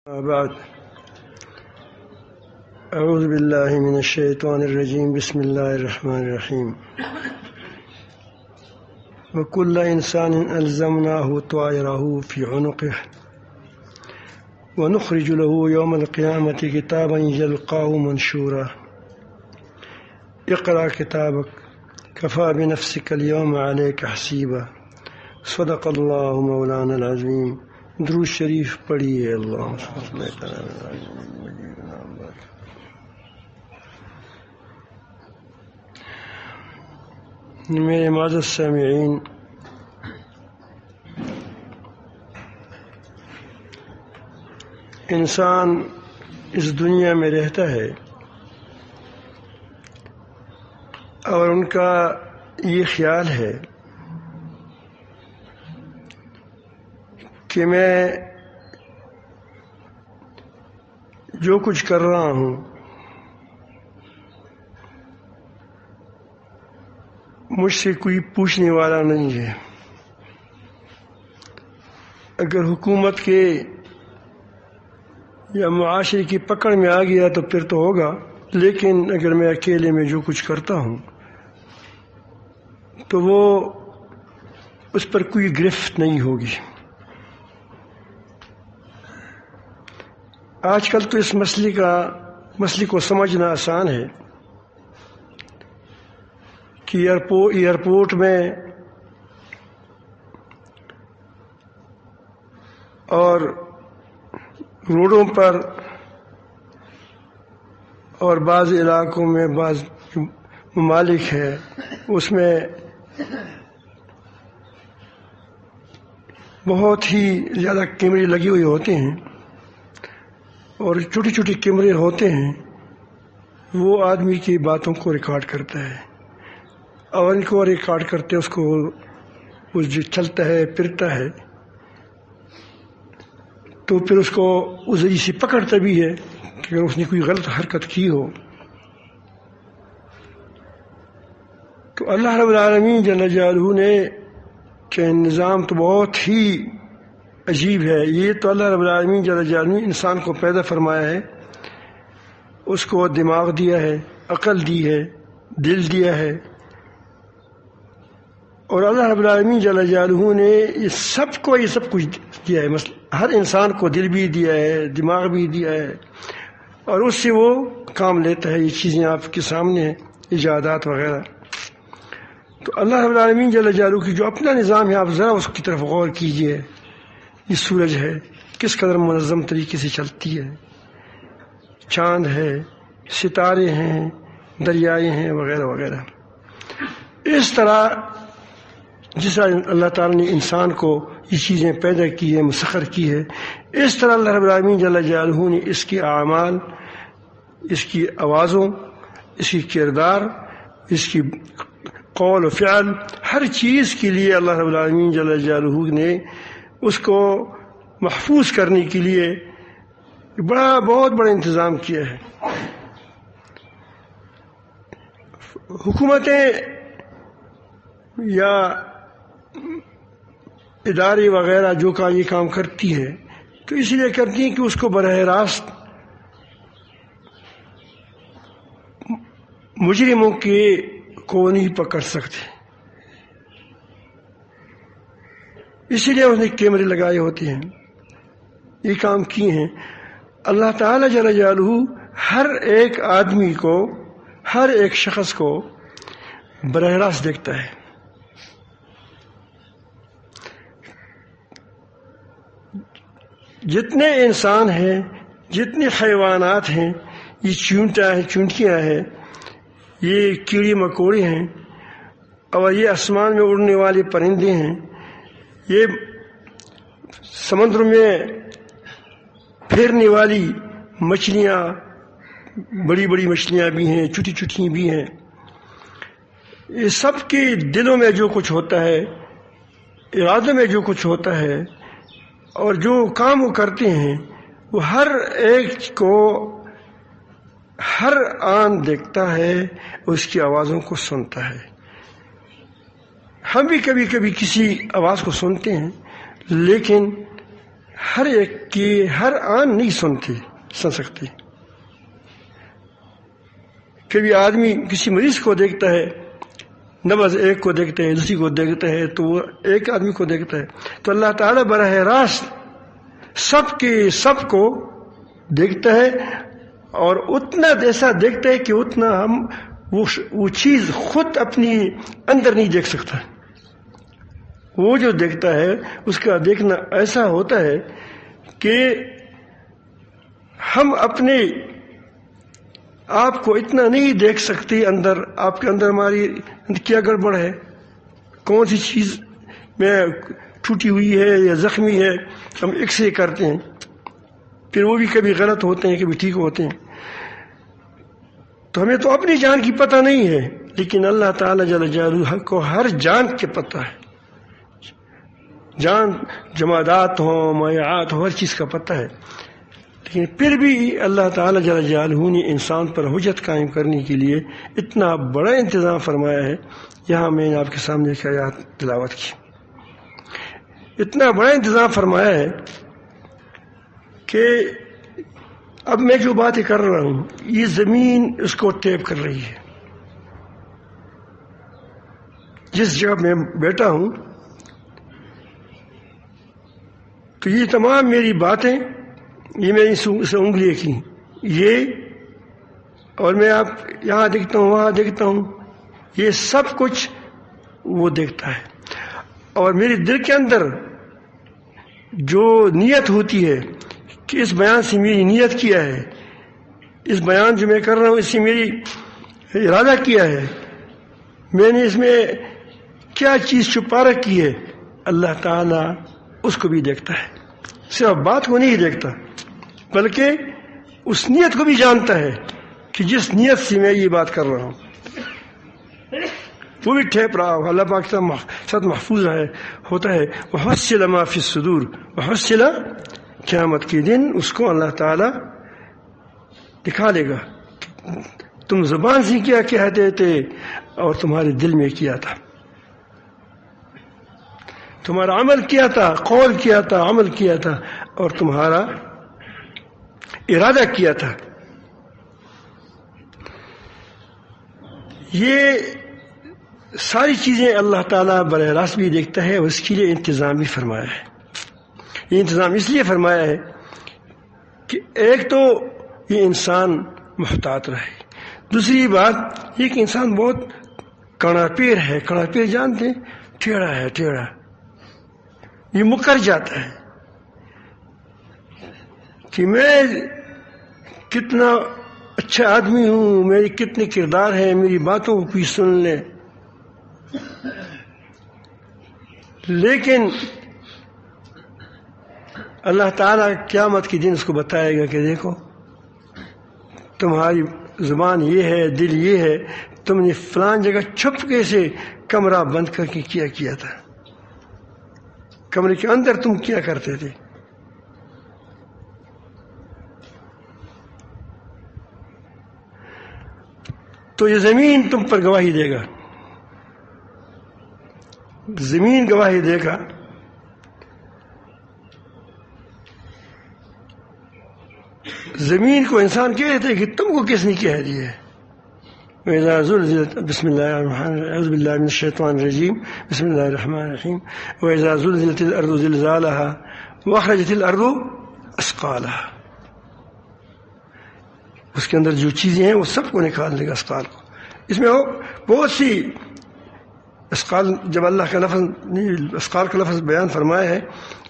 بعد اعوذ باللہ من الشیطان الرجیم بسم اللہ الرحمن الرحیم وکل انسان الزمناه طائره في عنقه ونخرج له يوم القيامة كتابا يلقاه منشورا اقرأ كتابك كفى بنفسك اليوم عليك حسيبا صدق اللہ مولانا العظیم۔ درود شریف پڑھیے۔ اللہ میرے معزز سامعین، انسان اس دنیا میں رہتا ہے اور ان کا یہ خیال ہے کہ میں جو کچھ کر رہا ہوں مجھ سے کوئی پوچھنے والا نہیں ہے۔ اگر حکومت کے یا معاشرے کی پکڑ میں آ گیا تو پھر تو ہوگا، لیکن اگر میں اکیلے میں جو کچھ کرتا ہوں تو وہ اس پر کوئی گرفت نہیں ہوگی۔ آج کل تو اس مسئلے کو سمجھنا آسان ہے کہ ایئرپورٹ میں اور روڈوں پر اور بعض علاقوں میں بعض ممالک ہے اس میں بہت ہی زیادہ کیمرے لگے ہوئے ہوتے ہیں اور چھوٹی چھوٹی کیمرے ہوتے ہیں، وہ آدمی کی باتوں کو ریکارڈ کرتا ہے اور ان کو ریکارڈ کرتے اس کو وہ جو چلتا ہے پھرتا ہے تو پھر اس کو اس ذریعے سے پکڑتا بھی ہے کہ اگر اس نے کوئی غلط حرکت کی ہو۔ تو اللہ رب العالمین جل جلالہ نے کہ نظام تو بہت ہی عجیب ہے۔ یہ تو اللہ رب العالمین جل جلالہ نے انسان کو پیدا فرمایا ہے، اس کو دماغ دیا ہے، عقل دی ہے، دل دیا ہے، اور اللہ رب العالمین جل جلالہ نے یہ سب کچھ دیا ہے۔ مثلا ہر انسان کو دل بھی دیا ہے، دماغ بھی دیا ہے، اور اس سے وہ کام لیتا ہے۔ یہ چیزیں آپ کے سامنے ہیں، ایجادات وغیرہ۔ تو اللہ رب العالمین جل جلالہ کی جو اپنا نظام ہے، آپ ذرا اس کی طرف غور کیجئے۔ یہ سورج ہے، کس قدر منظم طریقے سے چلتی ہے، چاند ہے، ستارے ہیں، دریائے ہیں، وغیرہ وغیرہ۔ اس طرح جس طرح اللہ تعالیٰ نے انسان کو یہ چیزیں پیدا کی ہے، مسخر کی ہے، اس طرح اللہ رب العالمین جل جلالہ نے اس کے اعمال، اس کی آوازوں، اس کی کردار، اس کی قول و فعل، ہر چیز کے لیے اللہ رب العالمین جل جلالہ نے اس کو محفوظ کرنے کے لیے بہت بڑا انتظام کیا ہے۔ حکومتیں یا ادارے وغیرہ جو یہ کام کرتی ہے تو اس لیے کرتی ہیں کہ اس کو براہ راست مجرموں کو نہیں پکڑ سکتے، اسی لیے اس نے کیمرے لگائے ہوتے ہیں، یہ کام کیے ہیں۔ اللہ تعالیٰ جل جلالہ ہر ایک آدمی کو، ہر ایک شخص کو براہ راست دیکھتا ہے۔ جتنے انسان ہیں، جتنے حیوانات ہیں، یہ چونٹیاں ہیں، یہ کیڑے مکوڑے ہیں، اور یہ آسمان میں اڑنے والے پرندے ہیں، یہ سمندر میں پھیرنے والی مچھلیاں، بڑی بڑی مچھلیاں بھی ہیں، چھوٹی چھوٹی بھی ہیں۔ یہ سب کے دلوں میں جو کچھ ہوتا ہے، ارادوں میں جو کچھ ہوتا ہے، اور جو کام وہ کرتے ہیں، وہ ہر ایک کو ہر آن دیکھتا ہے، اس کی آوازوں کو سنتا ہے۔ ہم بھی کبھی کبھی کسی آواز کو سنتے ہیں، لیکن ہر ایک کی ہر آن نہیں سن سکتی. کبھی آدمی کسی مریض کو دیکھتا ہے، نبض ایک کو دیکھتا ہے، دوسری کو دیکھتا ہے، تو وہ ایک آدمی کو دیکھتا ہے. تو اللہ تعالیٰ براہ راست سب کو دیکھتا ہے، اور اتنا ایسا دیکھتا ہے کہ اتنا ہم وہ چیز خود اپنی اندر نہیں دیکھ سکتا. وہ جو دیکھتا ہے اس کا دیکھنا ایسا ہوتا ہے کہ ہم اپنے آپ کو اتنا نہیں دیکھ سکتے. آپ کے اندر ہماری کیا گڑبڑ ہے، کون سی چیز میں ٹوٹی ہوئی ہے یا زخمی ہے. ہم ایکس رے کرتے ہیں، پھر وہ بھی کبھی غلط ہوتے ہیں، کبھی ٹھیک ہوتے ہیں. تو ہمیں تو اپنی جان کی پتہ نہیں ہے، لیکن اللہ تعالیٰ جل جلالہ کو ہر جان کے پتہ ہے. جان جمادات ہوں، مائعات ہوں، ہر چیز کا پتہ ہے. لیکن پھر بھی اللہ تعالیٰ جل جلالہ نے انسان پر حجت قائم کرنے کے لیے اتنا بڑا انتظام فرمایا ہے. یہاں میں نے آپ کے سامنے ایک آیات تلاوت کی. اتنا بڑا انتظام فرمایا ہے کہ اب میں جو باتیں کر رہا ہوں یہ زمین اس کو ٹیپ کر رہی ہے. جس جگہ میں بیٹھا ہوں تو یہ تمام میری باتیں، یہ میں نے اسے انگلیاں کی، یہ اور میں آپ یہاں دیکھتا ہوں، وہاں دیکھتا ہوں، یہ سب کچھ وہ دیکھتا ہے. اور میرے دل کے اندر جو نیت ہوتی ہے کہ اس بیان سے میری نیت کیا ہے، اس بیان جو میں کر رہا ہوں اس سے میری ارادہ کیا ہے، میں نے اس میں کیا چیز چھپا رکھی ہے، اللہ تعالیٰ اس کو بھی دیکھتا ہے. صرف بات کو نہیں دیکھتا بلکہ اس نیت کو بھی جانتا ہے کہ جس نیت سے میں یہ بات کر رہا ہوں وہ بھی ٹھیپ رہا ہو. اللہ پاک ساتھ محفوظ ہوتا ہے. وحصل ما فی الصدور، وحصل، قیامت کے دن اس کو اللہ تعالیٰ دکھا دے گا تم زبان سے کیا کہتے تھے اور تمہارے دل میں کیا تھا، تمہارا عمل کیا تھا، قول کیا تھا، عمل کیا تھا، اور تمہارا ارادہ کیا تھا. یہ ساری چیزیں اللہ تعالیٰ براہ راست بھی دیکھتا ہے، اور اس کے لیے انتظام بھی فرمایا ہے. یہ انتظام اس لیے فرمایا ہے کہ ایک تو یہ انسان محتاط رہے، دوسری بات یہ کہ انسان بہت کڑا پیر ہے. کڑا پیر جانتے ہیں، ٹیڑھا ہے، ٹیڑھا، یہ مکر جاتا ہے کہ میں کتنا اچھا آدمی ہوں، میری کتنے کردار ہیں، میری باتوں کو کوئی سن لے. لیکن اللہ تعالیٰ قیامت کے دن اس کو بتائے گا کہ دیکھو تمہاری زبان یہ ہے، دل یہ ہے، تم نے فلان جگہ چھپ کے سے کمرہ بند کر کے کیا تھا، کمرے کے اندر تم کیا کرتے تھے. تو یہ زمین تم پر گواہی دے گا، زمین گواہی دے گا. زمین کو انسان کہتے ہیں کہ تم کو کس نے کہہ دیا ہے. وَإِذَا زُلْزِلَتْ بسم اللہ الرحمن الرحیم، اعوذ باللہ من الشیطان الرجیم، بسم اللہ الرحمن الرحیم. وَإِذَا زُلْزِلَتِ الْأَرْضُ زِلْزَالَهَا وَأَخْرَجَتِ الْأَرْضُ أَثْقَالَهَا. اس کے اندر جو چیزیں ہیں وہ سب کو نکال دے گا اسقال کو. اس میں بہت سی اسقال، جب اللہ کا لفظ اسقال کا لفظ بیان فرمایا ہے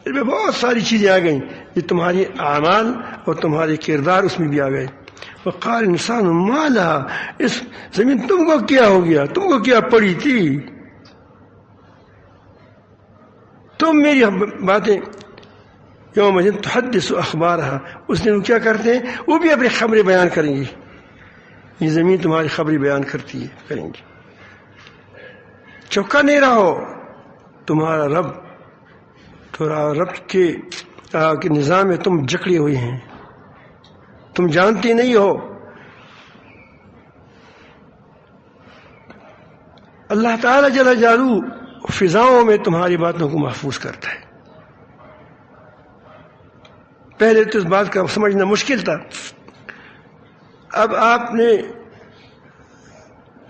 اس میں بہت ساری چیزیں آ گئیں. یہ تمہاری اعمال اور تمہارے کردار اس میں بھی آ گئے. وقال انسان ما لها، اس زمین تم کو کیا ہو گیا، تم کو کیا پڑی تھی، تم میری باتیں یوم تحدث اخبارها، اس دن وہ کیا کرتے ہیں، وہ بھی اپنی خبریں بیان کریں گی. یہ زمین تمہاری خبریں بیان کرتی ہے، کریں گی. چوکا نہیں رہو، تمہارا رب کے نظام میں تم جکڑے ہوئے ہیں، تم جانتے نہیں ہو. اللہ تعالیٰ جل جلالہ فضاؤں میں تمہاری باتوں کو محفوظ کرتا ہے. پہلے تو اس بات کا سمجھنا مشکل تھا. اب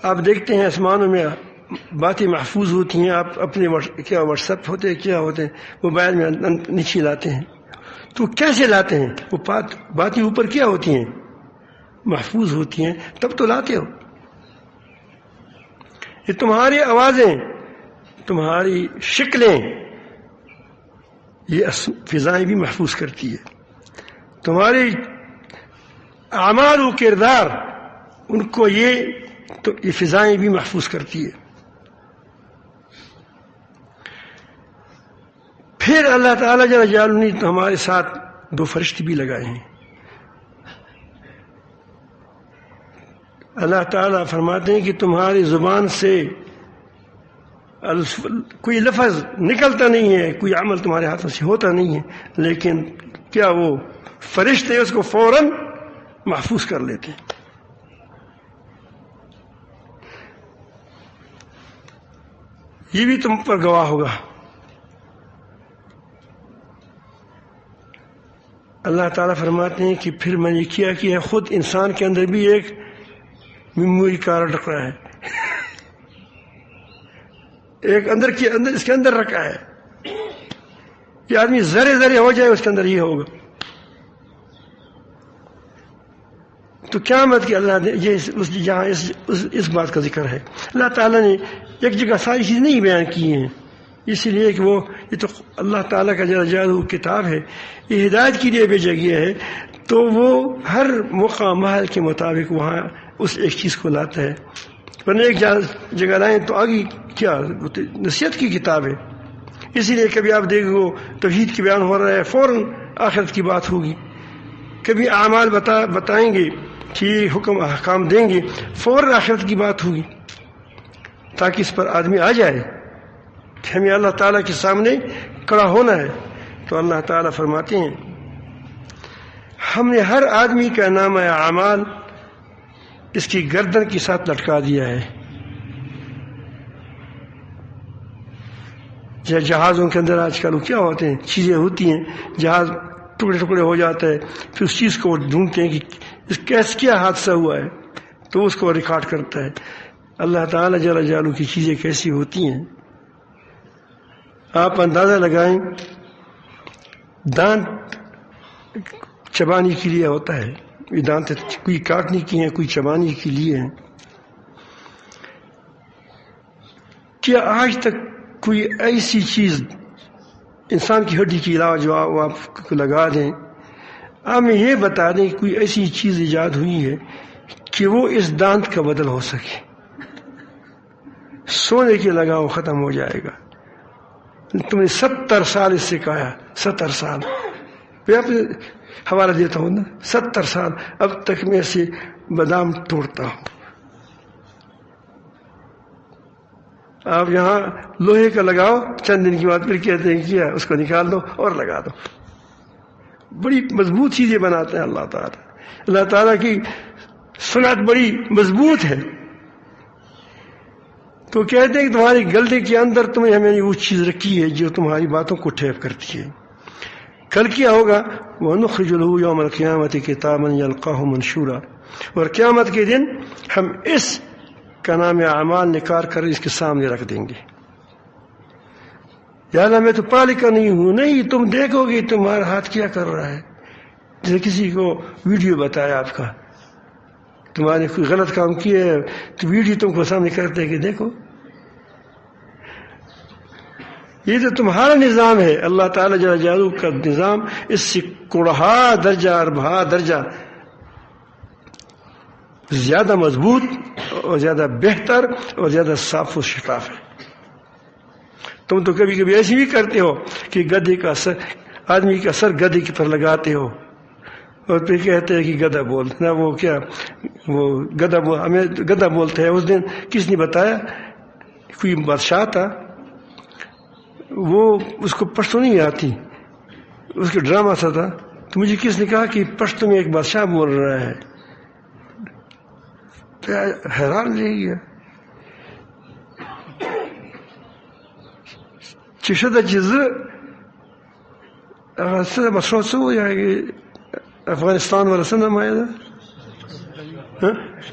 آپ دیکھتے ہیں آسمانوں میں باتیں محفوظ ہوتی ہیں. آپ اپنے کیا واٹس ایپ ہوتے ہیں، کیا ہوتے ہیں، موبائل میں نیچے لاتے ہیں. تو کیسے لاتے ہیں؟ وہ باتیں اوپر کیا ہوتی ہیں؟ محفوظ ہوتی ہیں، تب تو لاتے ہو. یہ تمہاری آوازیں، تمہاری شکلیں، یہ فضائیں بھی محفوظ کرتی ہے. تمہارے اعمال و کردار، ان کو یہ فضائیں بھی محفوظ کرتی ہے. پھر اللہ تعالیٰ جل جلالہ نے تو ہمارے ساتھ 2 فرشتے بھی لگائے ہیں. اللہ تعالیٰ فرماتے ہیں کہ تمہاری زبان سے کوئی لفظ نکلتا نہیں ہے، کوئی عمل تمہارے ہاتھوں سے ہوتا نہیں ہے، لیکن کیا وہ فرشتے اس کو فوراً محفوظ کر لیتے ہیں. یہ بھی تم پر گواہ ہوگا. اللہ تعالیٰ فرماتے ہیں کہ پھر میں نے کیا کہ خود انسان کے اندر بھی ایک میموری کارڈ رکھا ہے، ایک اس کے اندر رکھا ہے. یہ آدمی ذرے ذرے ہو جائے اس کے اندر یہ ہوگا. تو قیامت کے اللہ نے یہاں اس بات کا ذکر ہے. اللہ تعالیٰ نے ایک جگہ ساری چیزیں نہیں بیان کی ہیں، اس لیے کہ یہ تو اللہ تعالیٰ کا جل جلالہ کتاب ہے، یہ ہدایت کے لیے بھیجا گیا ہے. تو وہ ہر موقع محل کے مطابق وہاں اس ایک چیز کو لاتا ہے. ورنہ ایک جگہ لائیں تو آگے کیا نصیحت کی کتاب ہے. اسی لیے کبھی آپ دیکھو توحید کی بیان ہو رہا ہے، فوراً آخرت کی بات ہوگی. کبھی اعمال بتائیں گے کہ حکم احکام دیں گے، فوراً آخرت کی بات ہوگی، تاکہ اس پر آدمی آ جائے کہ ہمیں اللہ تعالیٰ کے سامنے کھڑا ہونا ہے. تو اللہ تعالیٰ فرماتے ہیں ہم نے ہر آدمی کا نامہ اعمال اس کی گردن کے ساتھ لٹکا دیا ہے. جہازوں کے اندر آج کل کیا ہوتے ہیں، چیزیں ہوتی ہیں، جہاز ٹکڑے ٹکڑے ہو جاتا ہے، پھر اس چیز کو ڈھونڈتے ہیں کہ کیا حادثہ ہوا ہے، تو اس کو ریکارڈ کرتا ہے. اللہ تعالیٰ جل جلالہ کی چیزیں کیسی ہوتی ہیں آپ اندازہ لگائیں. دانت چبانے کے لیے ہوتا ہے، یہ دانت کوئی کاٹنے کی ہیں، کوئی چبانے کے لیے ہیں. کیا آج تک کوئی ایسی چیز انسان کی ہڈی کے علاوہ جو آپ کو لگا دیں، آپ میں یہ بتا دیں کہ کوئی ایسی چیز ایجاد ہوئی ہے کہ وہ اس دانت کا بدل ہو سکے؟ سونے کے لگاؤ ختم ہو جائے گا. تم نے 70 سال اس سے کہا، 70 سال میں آپ حوالہ دیتا ہوں نا، 70 سال اب تک میں سے بادام توڑتا ہوں. آپ یہاں لوہے کا لگاؤ، چند دن کی بعد پھر کہتے ہیں کیا اس کو نکال دو اور لگا دو. بڑی مضبوط چیزیں بناتے ہیں اللہ تعالیٰ. اللہ تعالیٰ کی صنعت بڑی مضبوط ہے. تو کہتے ہیں کہ تمہاری گلے کے اندر تمہیں ہمیں وہ چیز رکھی ہے جو تمہاری باتوں کو ٹھیپ کرتی ہے. کل کیا ہوگا؟ وَنُخْرِجُ لَهُ يَوْمَ الْقِيَامَةِ كِتَابًا يَلْقَاهُ مَنْشُورًا، اور قیامت کے دن ہم اس کا نام اعمال نکال کر اس کے سامنے رکھ دیں گے. یا اللہ میں تو پا لکھا نہیں ہوں. نہیں، تم دیکھو گے تمہارا ہاتھ کیا کر رہا ہے. جیسے کسی کو ویڈیو بتایا آپ کا، تمہارے کوئی غلط کام کیا ہے تو ویڈیو تم کو سامنے کرتے کہ دیکھو. یہ تو تمہارا نظام ہے. اللہ تعالیٰ جل جلالہ کا نظام اس سے کوڑہا درجہ اور بہا درجہ زیادہ مضبوط اور زیادہ بہتر اور زیادہ صاف و شفاف ہے. تم تو کبھی کبھی ایسی بھی کرتے ہو کہ گدھے کا سر، آدمی کا سر گدھے کے پر لگاتے ہو اور پھر کہتے ہیں کہ گدھا بول نہ، وہ کیا وہ گدھا بول، ہمیں گدھا بولتے ہیں. اس دن کس نے بتایا، کوئی بادشاہ تھا، وہ اس کو پشتو نہیں آتی، اس کا ڈرامہ سا تھا، تو مجھے کس نے کہا کہ پشتو میں ایک بادشاہ بول رہا ہے. حیران رہ گیا. چشدہ چیز sida masroodsa yahay Afghanistan ولا سنة ما هذا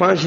5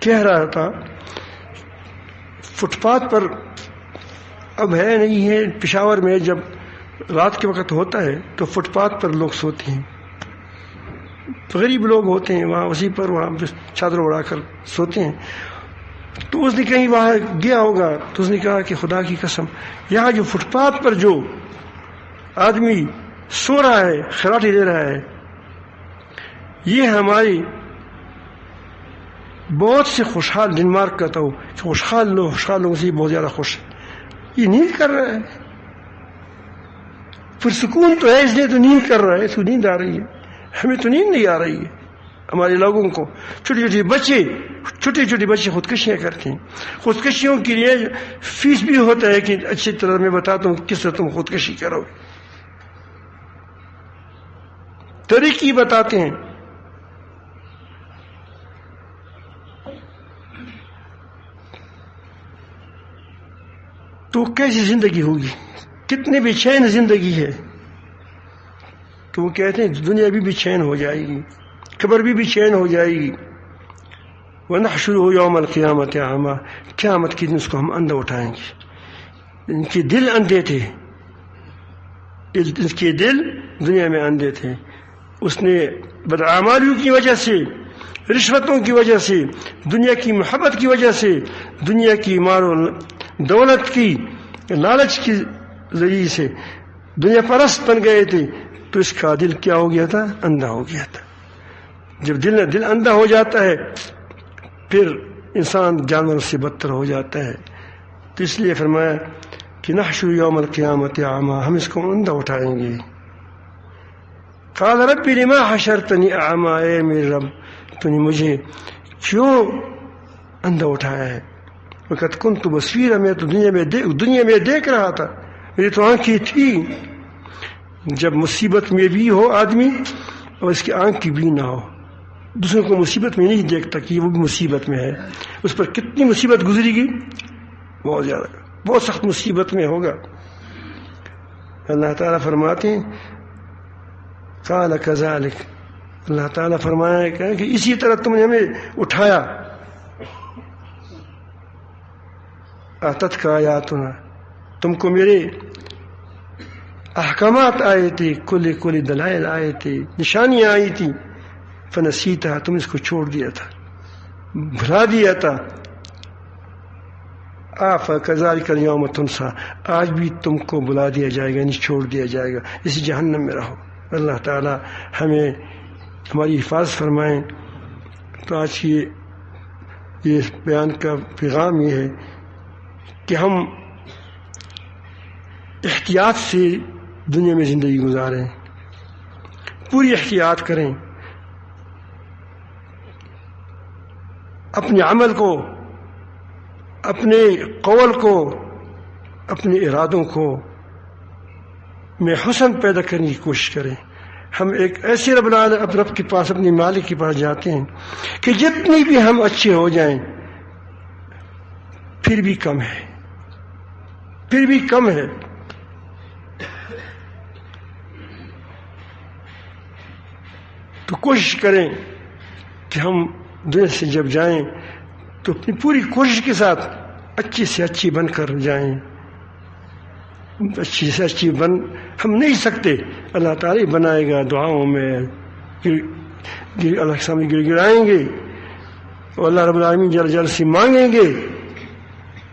کہہ رہا تھا فٹ پاتھ پر اب ہے نہیں ہے، پشاور میں جب رات کے وقت ہوتا ہے تو فٹ پاتھ پر لوگ سوتے ہیں، غریب لوگ ہوتے ہیں وہاں، اسی پر وہاں چادر اڑا کر سوتے ہیں. تو اس نے کہیں وہاں گیا ہوگا تو اس نے کہا کہ خدا کی قسم یہاں جو فٹ پاتھ پر جو آدمی سو رہا ہے، خراٹے دے رہا ہے، یہ ہماری بہت سے خوشحال ڈنمارک کہتا ہوں کہ خوشحال لوگوں سے بہت زیادہ خوش ہے، یہ نیند کر رہا ہے، پرسکون تو ہے اس لیے تو نیند کر رہا ہے، اس کو نیند آ رہی ہے، ہمیں تو نیند نہیں آ رہی ہے. ہمارے لوگوں کو چھوٹے چھوٹے بچے خودکشیاں کرتے ہیں. خودکشیوں کے لیے فیس بھی ہوتا ہے کہ اچھی طرح میں بتاتا ہوں کس طرح تم خودکشی کرو، طریقے بتاتے ہیں. تو کیسی زندگی ہوگی، کتنے بے چین زندگی ہے. تو وہ کہتے ہیں دنیا بھی بے چین ہو جائے گی، قبر بھی بے چین ہو جائے گی. وَنَحْشُرُهُ يَوْمَ الْقِيَامَةِ أَعْمَى، قیامت کے دن اس کو ہم اندھا اٹھائیں گے. ان کے دل اندھے تھے، اس کے دل دنیا میں اندھے تھے. اس نے بدعمالیوں کی وجہ سے، رشوتوں کی وجہ سے، دنیا کی محبت کی وجہ سے، دنیا کی مال و دولت کی لالچ کے ذریعے سے دنیا پرست بن گئے تھے. تو اس کا دل کیا ہو گیا تھا؟ اندھا ہو گیا تھا. جب دل اندھا ہو جاتا ہے پھر انسان جانوروں سے بدتر ہو جاتا ہے. تو اس لیے فرمایا کہ نحشر یوم القیامت اعمی، ہم اس کو اندھا اٹھائیں گے. قال رب لما حشرتنی اعمی، اے میرے رب تو نے مجھے کیوں اندھا اٹھایا ہے؟ وقت کنت بصیرا، میں تو دنیا میں دیکھ رہا تھا، میری تو آنکھیں تھی. جب مصیبت میں بھی ہو آدمی اور اس کی آنکھ کی بھی نہ ہو، دوسروں کو مصیبت میں نہیں دیکھتا کہ وہ بھی مصیبت میں ہے. اس پر کتنی مصیبت گزری گی، بہت زیادہ، بہت سخت مصیبت میں ہوگا. اللہ تعالیٰ فرماتے ہیں قال کذالک، اللہ تعالیٰ فرمایا کہ اسی طرح تم نے ہمیں اٹھایا. آتت کا آیاتنا، تم کو میرے احکامات آئے تھے، کل دلائل آئے تھے، نشانیاں آئی تھی. فنسیتها، تم اس کو چھوڑ دیا تھا، بھلا دیا تھا. فکذالک الیوم تنسیٰ، آج بھی تم کو بلا دیا جائے گا، یعنی چھوڑ دیا جائے گا، اسی جہنم میں رہو. اللہ تعالی ہمیں ہماری حفاظت فرمائیں. تو آج کی یہ بیان کا پیغام یہ ہے کہ ہم احتیاط سے دنیا میں زندگی گزاریں، پوری احتیاط کریں. اپنے عمل کو، اپنے قول کو، اپنے ارادوں کو میں حسن پیدا کرنے کی کوشش کریں. ہم ایک ایسے رب کے پاس، اپنے مالک کے پاس جاتے ہیں کہ جتنی بھی ہم اچھے ہو جائیں پھر بھی کم ہے، پھر بھی کم ہے. تو کوشش کریں کہ ہم دنیا سے جب جائیں تو اپنی پوری کوشش کے ساتھ اچھی سے اچھی بن کر جائیں. اچھی سے اچھی بن ہم نہیں سکتے، اللہ تعالیٰ بنائے گا. دعاؤں میں اللہ کے سامنے گر گرائیں گے اور اللہ رب العالمین جل جلالہ سے مانگیں گے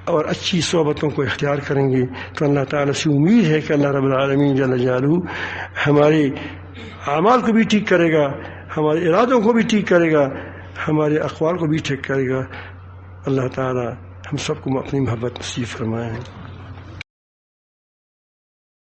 اور اچھی صحبتوں کو اختیار کریں گے. تو اللہ تعالیٰ سے امید ہے کہ اللہ رب العالمین جل جلالہ ہمارے اعمال کو بھی ٹھیک کرے گا، ہمارے ارادوں کو بھی ٹھیک کرے گا، ہمارے اقوال کو بھی ٹھیک کرے گا. اللہ تعالیٰ ہم سب کو اپنی محبت نصیب فرمائیں.